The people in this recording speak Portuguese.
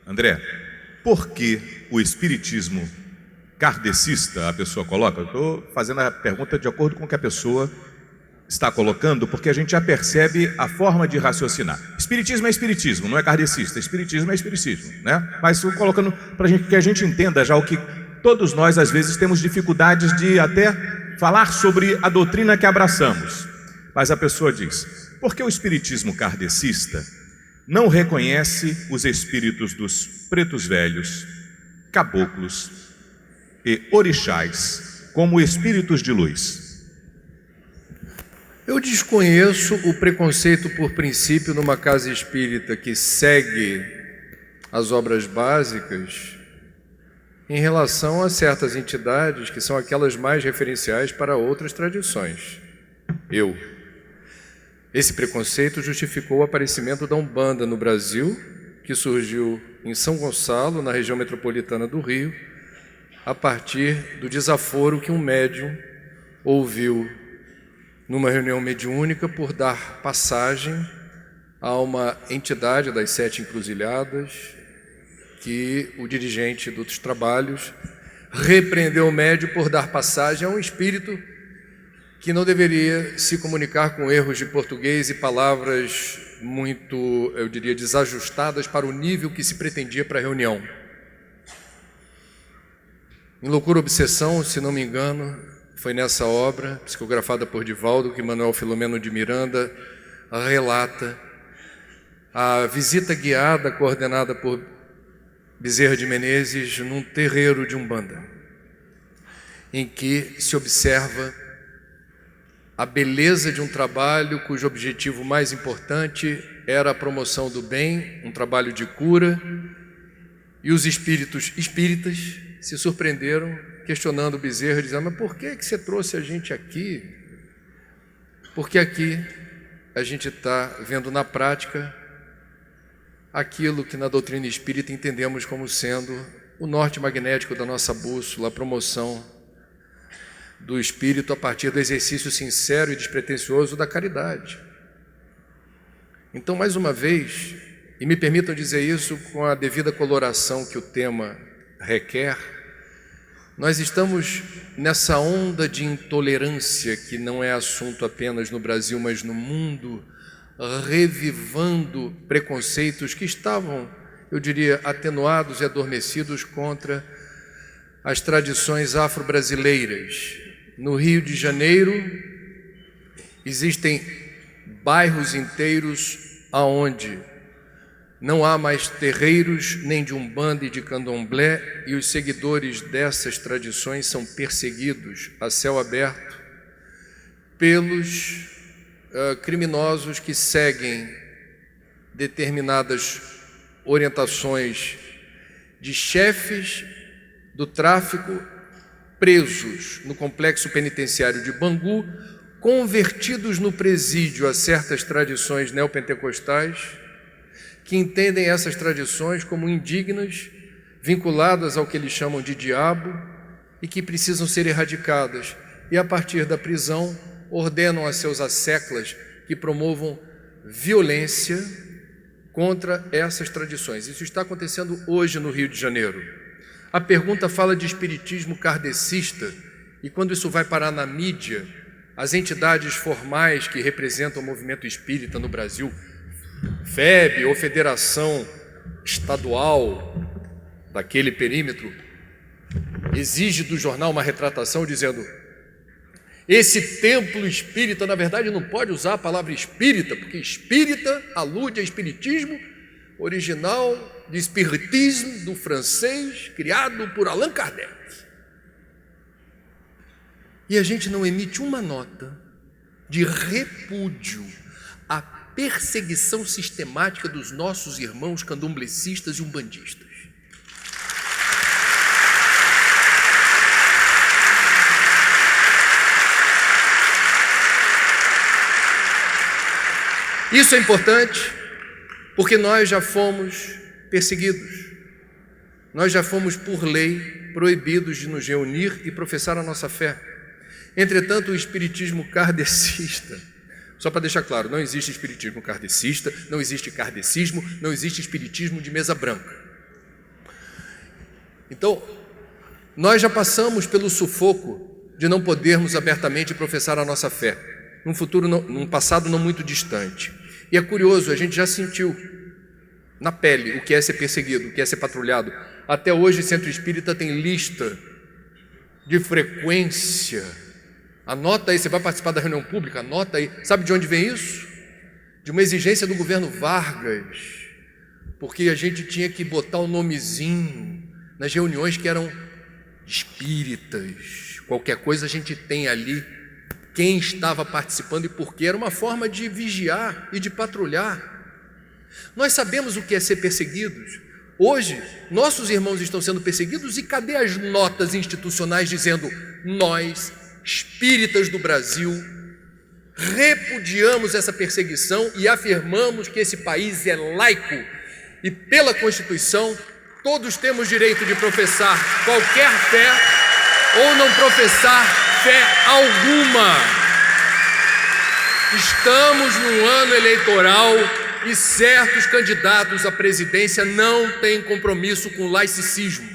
André, por que o espiritismo kardecista, a pessoa coloca? Eu estou fazendo a pergunta de acordo com o que a pessoa está colocando, porque a gente já percebe a forma de raciocinar. Espiritismo é espiritismo, não é kardecista. Espiritismo é espiritismo, né? Mas estou colocando para que a gente entenda já o que todos nós, às vezes, temos dificuldades de até falar sobre a doutrina que abraçamos. Mas a pessoa diz, por que o espiritismo kardecista não reconhece os espíritos dos pretos velhos, caboclos e orixás como espíritos de luz? Eu desconheço o preconceito por princípio numa casa espírita que segue as obras básicas em relação a certas entidades que são aquelas mais referenciais para outras tradições. Esse preconceito justificou o aparecimento da Umbanda no Brasil, que surgiu em São Gonçalo, na região metropolitana do Rio, a partir do desaforo que um médium ouviu numa reunião mediúnica por dar passagem a uma entidade das 7 encruzilhadas que o dirigente dos trabalhos repreendeu o médium por dar passagem a um espírito que não deveria se comunicar com erros de português e palavras muito, eu diria, desajustadas para o nível que se pretendia para a reunião. Em Loucura e Obsessão, se não me engano, foi nessa obra, psicografada por Divaldo, que Manuel Filomeno de Miranda relata a visita guiada, coordenada por Bezerra de Menezes, num terreiro de Umbanda, em que se observa a beleza de um trabalho cujo objetivo mais importante era a promoção do bem, um trabalho de cura, e os espíritas se surpreenderam, questionando Bezerra, dizendo, mas por que você trouxe a gente aqui? Porque aqui a gente está vendo na prática aquilo que na doutrina espírita entendemos como sendo o norte magnético da nossa bússola, a promoção do espírito a partir do exercício sincero e despretensioso da caridade. Então, mais uma vez, e me permitam dizer isso com a devida coloração que o tema requer, nós estamos nessa onda de intolerância que não é assunto apenas no Brasil, mas no mundo, revivando preconceitos que estavam, eu diria, atenuados e adormecidos contra as tradições afro-brasileiras. No Rio de Janeiro, existem bairros inteiros aonde não há mais terreiros nem de Umbanda e de Candomblé, e os seguidores dessas tradições são perseguidos a céu aberto pelos criminosos que seguem determinadas orientações de chefes do tráfico presos no complexo penitenciário de Bangu, convertidos no presídio a certas tradições neopentecostais, que entendem essas tradições como indignas, vinculadas ao que eles chamam de diabo e que precisam ser erradicadas. E a partir da prisão, ordenam a seus asseclas que promovam violência contra essas tradições. Isso está acontecendo hoje no Rio de Janeiro. A pergunta fala de espiritismo kardecista, e quando isso vai parar na mídia, as entidades formais que representam o movimento espírita no Brasil, FEB ou Federação Estadual daquele perímetro, exige do jornal uma retratação dizendo: esse templo espírita, na verdade, não pode usar a palavra espírita, porque espírita alude a espiritismo original de espiritisme do francês, criado por Allan Kardec. E a gente não emite uma nota de repúdio à perseguição sistemática dos nossos irmãos candomblecistas e umbandistas. Isso é importante porque nós já fomos perseguidos. Nós já fomos, por lei, proibidos de nos reunir e professar a nossa fé. Entretanto, o espiritismo kardecista, só para deixar claro, não existe espiritismo kardecista, não existe kardecismo, não existe espiritismo de mesa branca. Então, nós já passamos pelo sufoco de não podermos abertamente professar a nossa fé, num passado não muito distante. E é curioso, a gente já sentiu na pele o que é ser perseguido, o que é ser patrulhado. Até hoje o Centro Espírita tem lista de frequência. Anota aí, você vai participar da reunião pública, anota aí. Sabe de onde vem isso? De uma exigência do governo Vargas, porque a gente tinha que botar o nomezinho nas reuniões que eram espíritas. Qualquer coisa a gente tem ali quem estava participando e por quê. Era uma forma de vigiar e de patrulhar. Nós sabemos o que é ser perseguidos. Hoje, nossos irmãos estão sendo perseguidos e cadê as notas institucionais dizendo: nós, espíritas do Brasil, repudiamos essa perseguição e afirmamos que esse país é laico e, pela Constituição, todos temos direito de professar qualquer fé ou não professar fé alguma. Estamos num ano eleitoral e certos candidatos à presidência não têm compromisso com o laicismo.